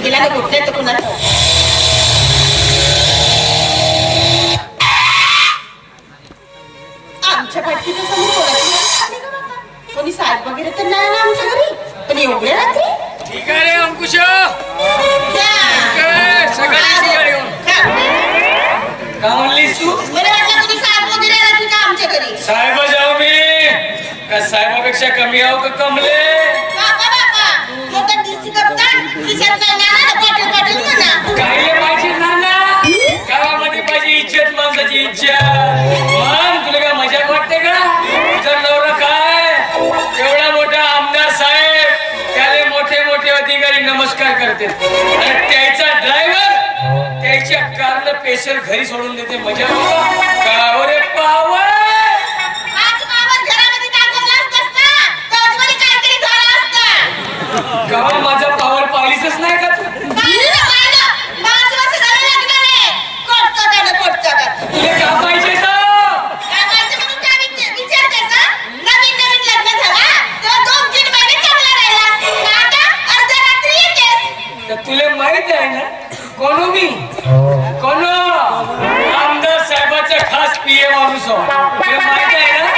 कुठे गेला ना कुठल्या तर कुणाला आमच्या पाठीच्या समोर कोणी साहेब वगैरे तर नाही ना आमच्या घरी पण एवढ्या रात्री ठीक आहे रे अंकुश का म्हणलीस तू मला वाटलं तुम्ही साहेब वगैरे राहतील का आमच्या घरी साहेब जाऊ मी का साहेबापेक्षा कमी आहो का कमले बाबा बाबा लोक दिसती करतात दिसत नाही ना पाटील पाटील म्हणा कायले पाहिजे नाना गावामध्ये पाहिजे इज्जत माणसाची इज्जत मान तुला काय मजाक वाटते का तुझा नवरा काय एवढा मोठा आमदार साहेब त्याले मोठे मोठे अधिकारी नमस्कार करते आणि त्याचा ड्रायव्हर त्याच्या कारनं पेशर घरी सोडून देते मजा का रे पावर गावा माझा पावर पाहिलीच नाही का तू तुला का पाहिजे तुला माहित आहे ना कोण मी कोण आमदार साहेबाचा खास पीए माणूस तुला माहित आहे ना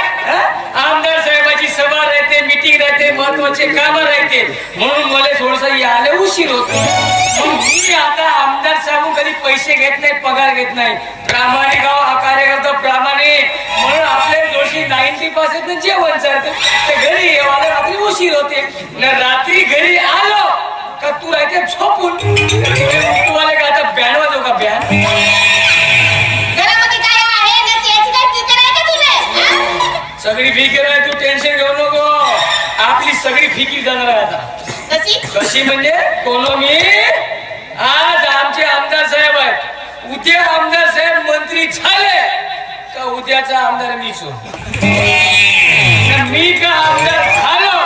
आमदार साहेबाची सभा राहते मीटिंग राहते महत्वाचे काम राहते म्हणून मला थोडस यायला उशीर होतो मी आता आमदार साहेब कधी पैसे घेत नाही पगार घेत नाही प्रामाणिक हा कार्यकर्ता प्रामाणिक म्हणून आपल्या जोशी 90% जेवण चालतं ते घरी येवायला रात्री उशीर होते रात्री घरी आलो का तू राहते झोपून तुम्हाला का आता बॅन वाजव का बॅन सगळी फिकीर आहे तू टेन्शन घेऊ नको आपली सगळी फिकीर जाणार आहे आता कशी म्हणजे कोण मी आज आमचे आमदार साहेब आहेत उद्या आमदार साहेब मंत्री झाले का उद्याचा आमदार मीच मी का आमदार झालो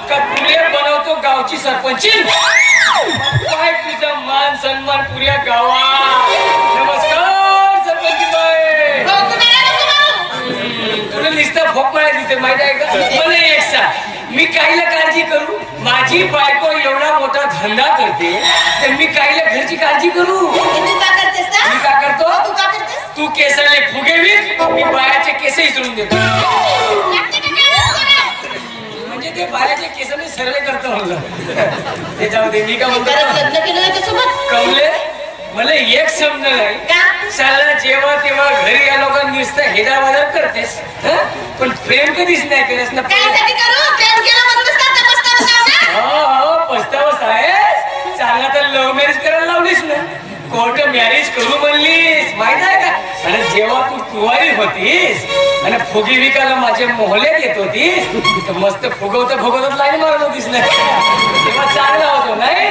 का तुले बनवतो गावची सरपंची काय तुझा मान सन्मान पुऱ्या गावात नमस्कार सरपंच बाई तुला नुसतं फोकमाळ्या दिसते माहिती आहे का मला एक सांग मी काहीला काळजी करू माझी बायको एवढा मोठा धंदा करते तर मी काहीला घरची काळजी करू मी का करतो तू केसाले फुगे मी बायाचे केसही सोडून देतो म्हणजे ते बायाचे केसाने सर्वे करतो म्हणलं ते जाऊ दे मी का म्हणतो कमले मला एक समजलं नाही साला जेव्हा तेव्हा घरी या लोकांना नुसतं हेदावादा करतेस पण प्रेम कधीच नाही केलंस ना पस्तावस आहेस चांगला तर लव्ह मॅरेज करायला लावलीस ना कोर्ट मॅरेज करू म्हणलीस माहित आहे का आणि जेव्हा तू कुवारी होतीस आणि फुगी विकायला माझ्या मोहल्यात येत होतीस तर मस्त फुगवत लाईन मारत होतीस ना तेव्हा चांगला होतो नाही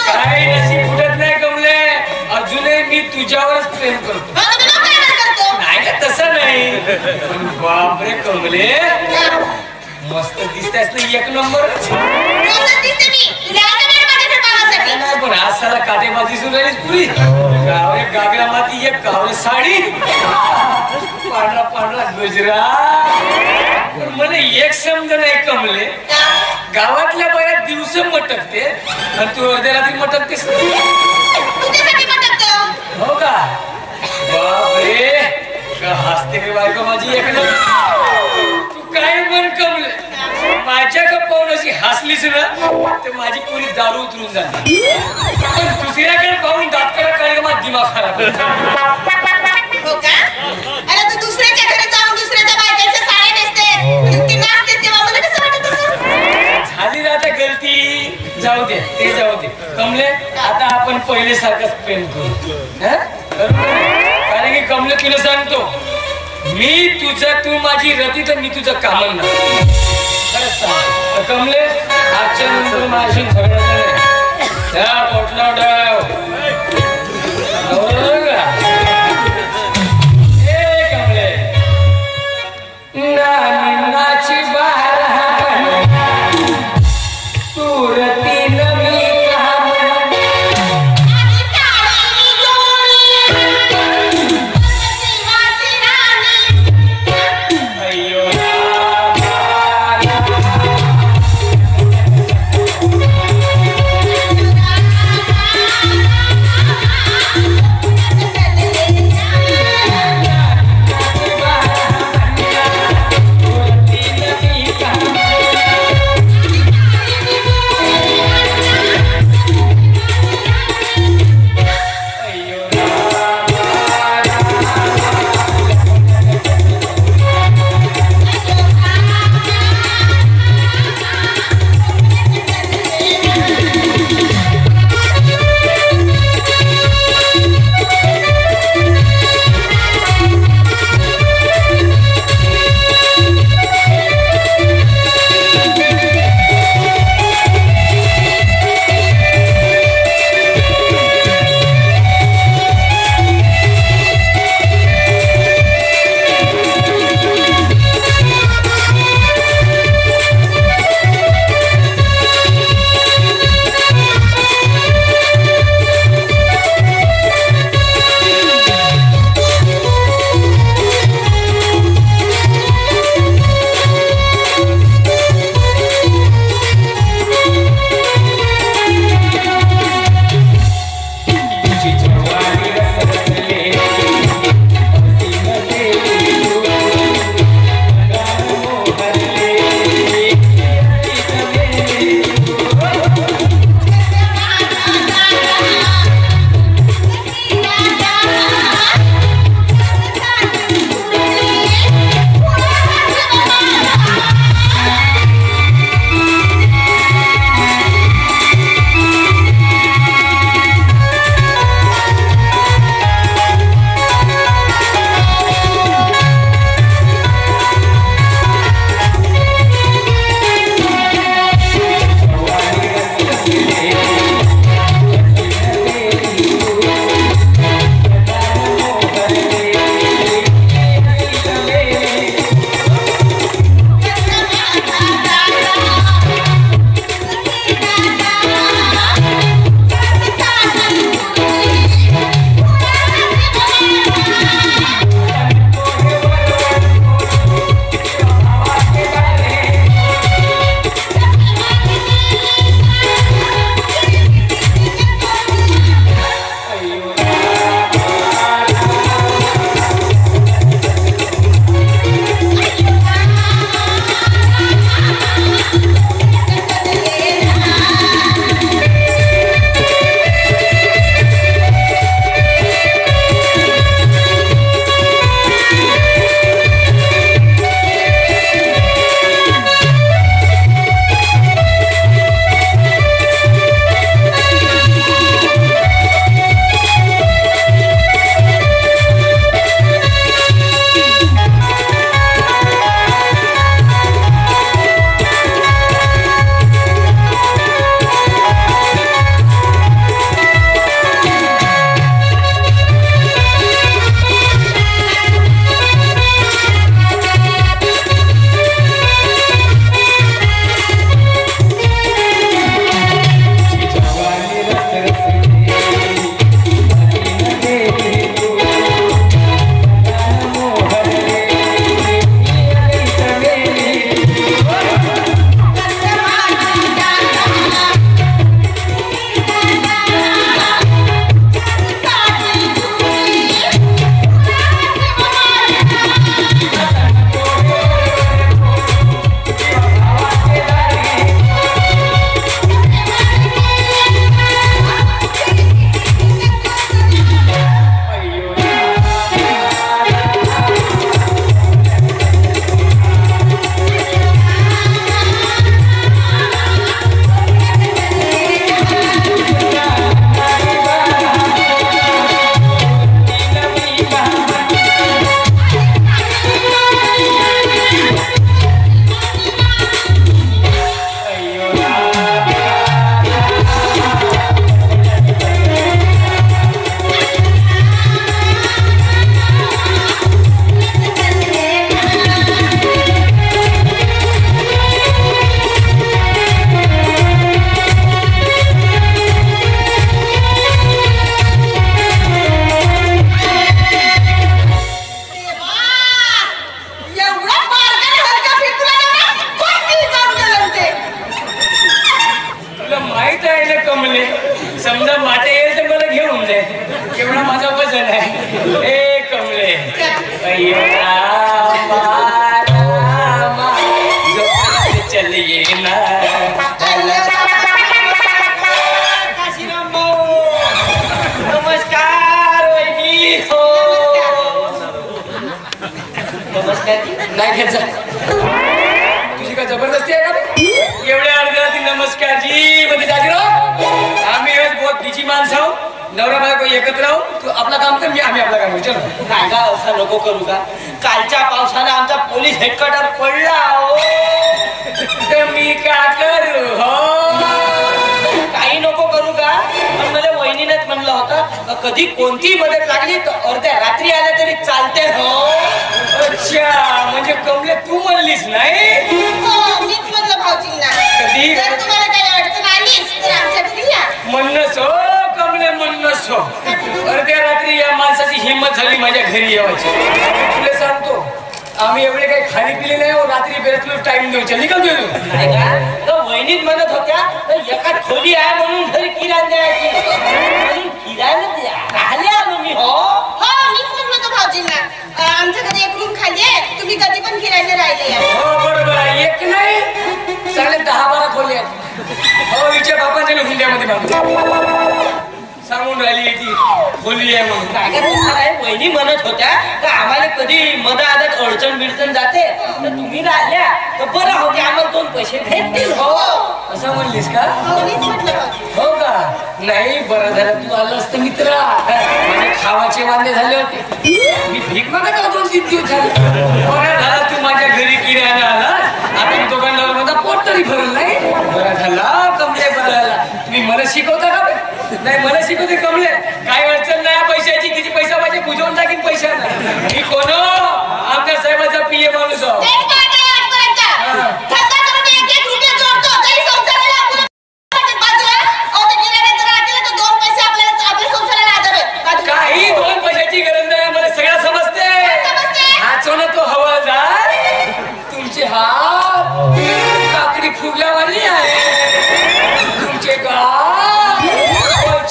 काही नशीब फुटत नाही कमले अजूनही मी तुझ्यावरच प्रेम करतो नाही का तसं नाही पण बापरे कमले मस्त दिसतेस ना एक नंबर पण आज साला काटेबाजी सुरू राहिलीस पुरी गावरे गागरा माती एक गावरे साडी पांढरा पांढरा गजरा पण मला एक समज नाही कमले गावातल्या बाया दिवस मटकते आणि तू अर्ध्या रात्री मटकतेस हो का बापरे का हसते मी बायको माझी एक तू काय पण कमले माझ्या का पाहून अशी हसलीस ना तर माझी पुरी दारू उतरून जाते पण दुसऱ्याकडे पाहून दातकडे काय माझा दिमाग खराब हो का अरे तू दुसऱ्याच्या घरी जाऊन दुसऱ्याच्या बायकाच्या साड्या नेसते ती नाचते तेव्हा मला कसं वाटत तसं झाली आता गलती जाऊ दे ते जाऊ दे कमले आता आपण पहिले सारखंच प्रेम करू कारण की कमले तुला सांगतो मी तुझं तू माझी रती तर मी तुझं कामन ना खरंच सांग कमले आजच्या नंतर माझी सगळं पोटला डाव कमले नाची बाहेर तू रती नवी Thank you. तुला माता येईल तर मला घेऊन जाय. केवढा माझा वजन आहे. ए कमले चलिए ना. नमस्कार वहिनी. हो नमस्कार. नाही घ्यायचं. तुझी काय जबरदस्ती आहे का? एवढ्या अर्ध्या ती नमस्कार जी मध्ये जागी राह. आम्ही बहुत बिजी माणसं आहो. नवरा बायको एकत्र राहू. तू आपला काम कर, आम्ही आपला काम करू. चल काका असं नको करू का? कालच्या पावसानं आमचा पोलीस हेडक्वार्टर पडला. हो तर मी का करू? हो काही नको करू का? पण मला वहिनीनेच म्हणलं होतं कधी कोणती मदत लागली तर अर्ध्या रात्री आल्या तरी चालते. हो अच्छा, म्हणजे कमले तू म्हणलीस नाही? हो, मीच म्हणलं भाऊजींना. कधी? जर तुम्हाला काही अडचण आलीच तर आमच्या घरी या. म्हणणंच हो कमले, म्हणणंच हो. अर्ध्या रात्री या माणसाची हिंमत झाली माझ्या घरी येवायची. तुला सांगतो आम्ही एवढे काही खाली पिले नाही. रात्री बेरतलो टाइम देऊ. चल निघून देऊ. नाही का? तर वहिनीच म्हणत होत्या तर एका खोली आहे म्हणून घरी किराणा द्यायची. म्हणून किराणा राहिले आलो मी. हो हो, मीच म्हणलं होतं भाऊजींना. आमच्या घरी एक रूम खाली आहे, तुम्ही कधी पण किरायला राहिले या. हो बरोबर आहे. एक नाही चालेल 10-12 खोली आहेत. हो हिच्या बापा त्याने हुंड्यामध्ये बांधतो. सांगून राहिली ती खोली आहे म्हणून. काय काय तुमचं काय? वहिनी म्हणत होत्या का आम्हाला कधी मधात अडचण बिडचण जाते तर तुम्ही राहिल्या तर बरं होते, आम्हाला 2 पैसे भेटतील. हो असं म्हणलीस का? हो, मीच म्हटलं भाऊजी. हो का? नाही बरं झालं तू आलं असतं मित्रा. माझे खावाचे वांदे झाले होते. मी भीक मागत होतो 2-3 दिवस झाले. बरं झालं तू माझ्या घरी किराणा आला. आता मी दुकानदार माझा पोट तरी भरलं नाही. बरं झाला कमले, बरं झाला. तुम्ही मला शिकवता का? नाही मला शिकवते कमले. काय अडचण नाही पैशाची. किती पैसा पाहिजे बुजवून टाकीन पैसा. मी कोण? आमच्या साहेबाचा पीए माणूस आहो. तेच पाहता आहे आजपर्यंत. धंदा करून 1-1 रुपया जोडतो, तरी संसाराला आपलं बाजूला. अहो, ते किराण्याचं राहतील तर 2 पैसे आपल्या संसाराला आधार आहे. बाजूला. काही 2 पैशाची गरज नाही. मला सगळं समजते. समजते? नाचो ना तो हवालदार. तुमचे हात काकडी फुगल्यावानी आहे. तुमचे गाल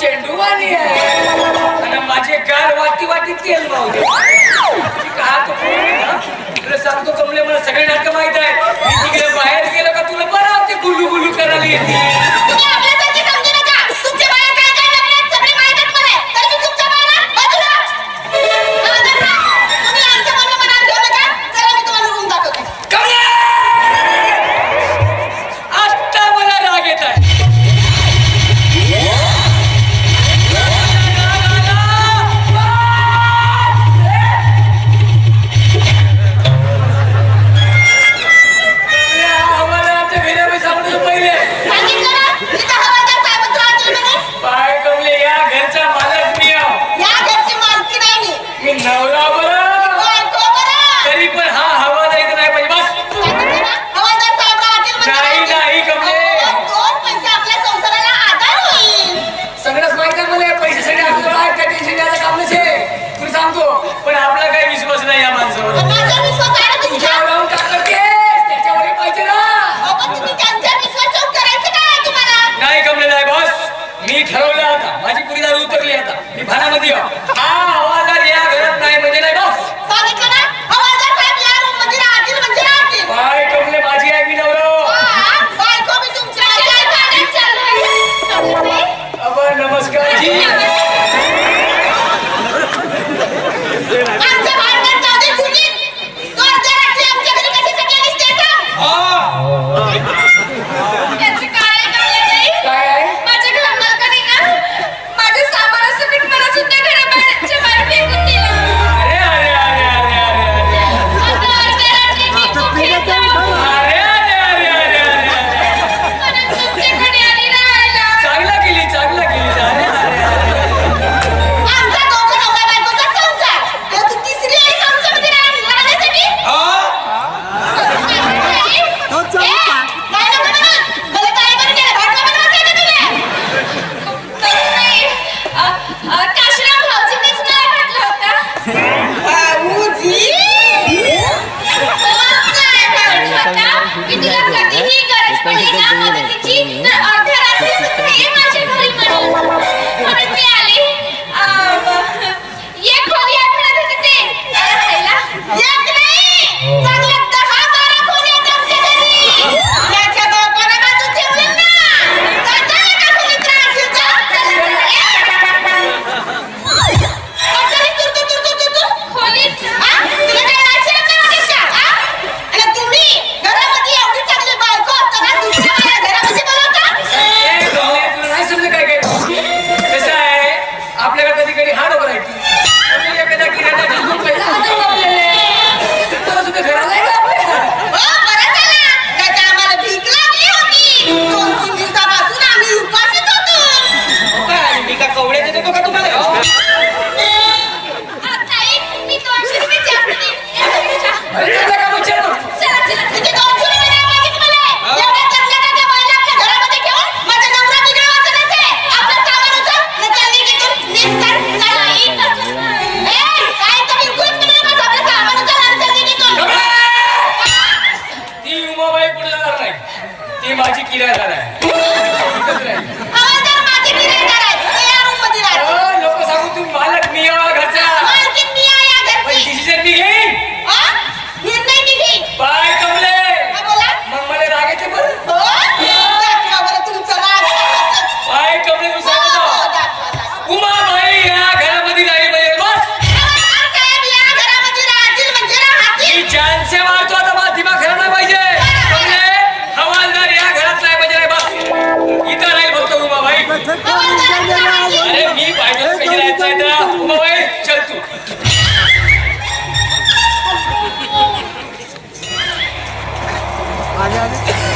चेंडूवानी आहे. आणि माझे गाल वाटी तेल मावते. तुला सांगतो कमले मला सगळे नाटकं माहित आहे. मी तिकडे बाहेर गेलो का तुला बरं होते गुल्लू गुल्लू करायला येते. तुम्ही आपल्यासारखे समजू नका. तुमच्या बाहेर काय काय लागल्यात सगळे माहितीच मला आहे. तर मी तुमच्या बाहेर बाजूला. तुम्ही आमच्या म्हणणं मनात घेऊ नका. चला मी तुम्हाला रूम दाखवते. कमले! आता मला राग येत आहे. सांगितलं ना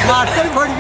मास्टर फोन